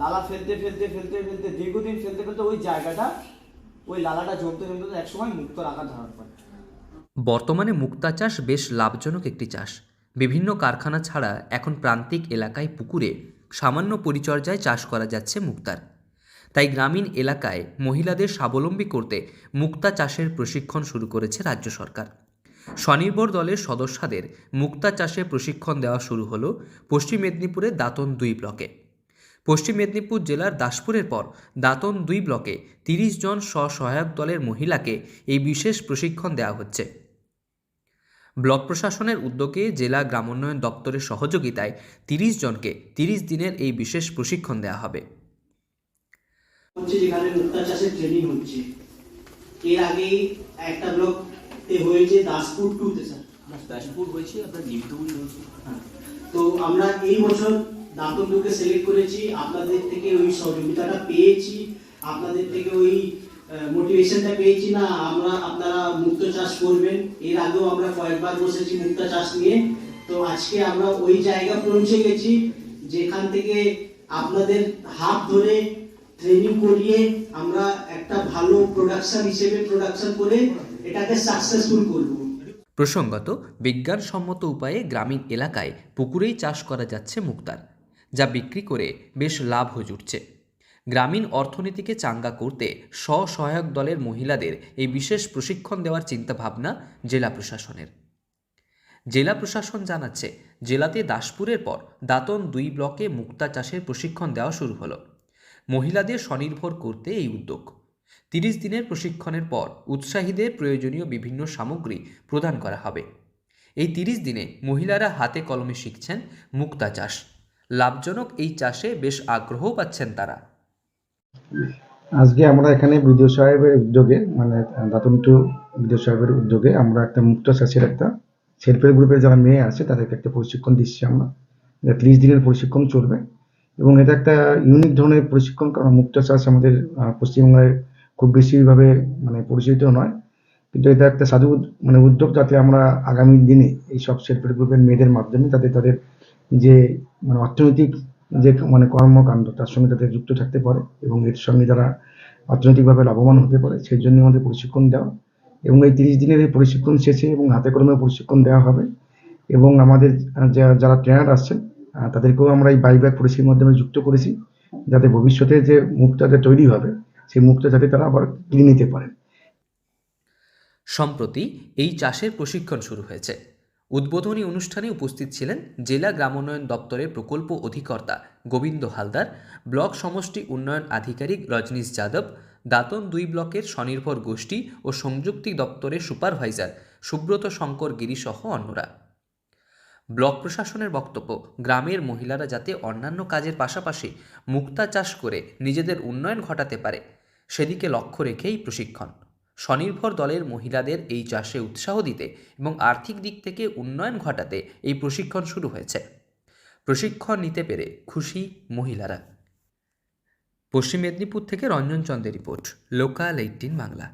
লালা ফেলতে ফেলতে ফেলতে ফেলতে দীর্ঘদিন ফেলতে ফেলতে ওই জায়গাটা, ওই লালাটা জমতে জমতে একসময় মুক্তোর আকার ধারণ করে। বর্তমানে মুক্তা চাষ বেশ লাভজনক একটি চাষ। বিভিন্ন কারখানা ছাড়া এখন প্রান্তিক এলাকায় পুকুরে সামান্য পরিচর্যায় চাষ করা যাচ্ছে মুক্তার। তাই গ্রামীণ এলাকায় মহিলাদের স্বাবলম্বী করতে মুক্তা চাষের প্রশিক্ষণ শুরু করেছে রাজ্য সরকার। স্বনির্ভর দলের সদস্যদের মুক্তা চাষে প্রশিক্ষণ দেওয়া শুরু হলো পশ্চিম মেদিনীপুরের দাঁতন 2 ব্লকে। পশ্চিম মেদিনীপুর জেলার দাসপুরের পর দাঁতন 2 ব্লকে 30 জন স্বসহায়ক দলের মহিলাকে এই বিশেষ প্রশিক্ষণ দেওয়া হচ্ছে। ব্লক প্রশাসনের উদ্যোগে জেলা গ্রামোন্নয়ন দপ্তরের সহযোগিতায় 30 জনকে 30 দিনের এই বিশেষ প্রশিক্ষণ দেওয়া হবে। যেখানে মুক্তা চাষের ট্রেনিং হচ্ছে, এর আগেই একটা ব্লক হয়েছে দাসপুর 2 তে স্যার, দাসপুর হয়েছে আপনার নিমতৌড়ি হয়েছে। তো আমরা এই বছর দাঁতন 2 কে সিলেক্ট করেছি, আপনাদের থেকে ওই সহযোগিতাটা পেয়েছি, আপনাদের থেকে ওই মোটিভেশনটা পেয়েছি না আপনারা মুক্ত চাষ করবেন। এর আগেও আমরা কয়েকবার বসেছি মুক্তা চাষ নিয়ে। তো আজকে আমরা ওই জায়গা পৌঁছে গেছি যেখান থেকে আপনাদের হাত ধরে ট্রেনিং করিয়ে আমরা একটা ভালো প্রোডাকশন করে এটাকে সাকসেসফুল করব। প্রসঙ্গত, বিজ্ঞানসম্মত উপায়ে গ্রামীণ এলাকায় পুকুরেই চাষ করা যাচ্ছে মুক্তার, যা বিক্রি করে বেশ লাভও জুটছে। গ্রামীণ অর্থনীতিকে চাঙ্গা করতে স্বসহায়ক দলের মহিলাদের এই বিশেষ প্রশিক্ষণ দেওয়ার চিন্তাভাবনা জেলা প্রশাসনের। জেলা প্রশাসন জানাচ্ছে, জেলাতে দাসপুরের পর দাঁতন 2 ব্লকে মুক্তা চাষের প্রশিক্ষণ দেওয়া শুরু হলো। মহিলাদের স্বনির্ভর করতে এই উদ্যোগ। 30 দিনের প্রশিক্ষণের পর উৎসাহীদের প্রয়োজনীয় বিভিন্ন সামগ্রী প্রদান করা হবে। এই 30 দিনে মহিলারা হাতে কলমে শিখছেন মুক্তা চাষ। লাভজনক এই চাষে বেশ আগ্রহ পাচ্ছেন তারা। আজকে আমরা এখানে বিডিও সাহেবের উদ্যোগে, মানে দাঁতন 2 বিডিও সাহেবের উদ্যোগে আমরা একটা মুক্তা চাষের একটা সেলফ হেল্প গ্রুপের যারা মেয়ে আছে তাদেরকে একটা প্রশিক্ষণ দিচ্ছি আমরা। 30 দিনের প্রশিক্ষণ চলবে এবং এটা একটা ইউনিক ধরনের প্রশিক্ষণ, কারণ মুক্তা চাষ আমাদের পশ্চিমবঙ্গে খুব বেশিভাবে মানে পরিচিত নয়, কিন্তু এটা একটা সাধু মানে উদ্যোগ, যাতে আমরা আগামী দিনে এই সব সেলফ হেল্প গ্রুপের মেয়েদের মাধ্যমে তাদের যে মানে অর্থনৈতিক যে মানে কর্মকাণ্ড তার সঙ্গে তাদের যুক্ত থাকতে পারে এবং এর সঙ্গে যারা অর্থনৈতিকভাবে লাভবান হতে পারে, সেই জন্য আমাদের প্রশিক্ষণ দেওয়া। এবং এই 30 দিনের এই প্রশিক্ষণ শেষে এবং হাতে কলমে প্রশিক্ষণ দেওয়া হবে এবং আমাদের যারা ট্রেনার আসছেন তাদেরকেও আমরা এই বাইব্যাক পলিসির মাধ্যমে যুক্ত করেছি, যাতে ভবিষ্যতে যে মুক্তাটা তৈরি হবে সেই মুক্তা যাতে তারা আবার কিনে নিতে পারেন। সম্প্রতি এই চাষের প্রশিক্ষণ শুরু হয়েছে। উদ্বোধনী অনুষ্ঠানে উপস্থিত ছিলেন জেলা গ্রামোন্নয়ন দপ্তরের প্রকল্প অধিকর্তা গোবিন্দ হালদার, ব্লক সমষ্টি উন্নয়ন আধিকারিক রজনীশ যাদব, দাঁতন 2 ব্লকের স্বনির্ভর গোষ্ঠী ও সংযুক্তি দপ্তরের সুপারভাইজার সুব্রত শঙ্কর গিরি সহ অন্যরা। ব্লক প্রশাসনের বক্তব্য, গ্রামের মহিলারা যাতে অন্যান্য কাজের পাশাপাশি মুক্তা চাষ করে নিজেদের উন্নয়ন ঘটাতে পারে, সেদিকে লক্ষ্য রেখেই প্রশিক্ষণ। স্বনির্ভর দলের মহিলাদের এই চাষে উৎসাহ দিতে এবং আর্থিক দিক থেকে উন্নয়ন ঘটাতে এই প্রশিক্ষণ শুরু হয়েছে। প্রশিক্ষণ নিতে পেরে খুশি মহিলারা। পশ্চিম মেদিনীপুর থেকে রঞ্জন চন্দ্রের রিপোর্ট, লোকাল 18 বাংলা।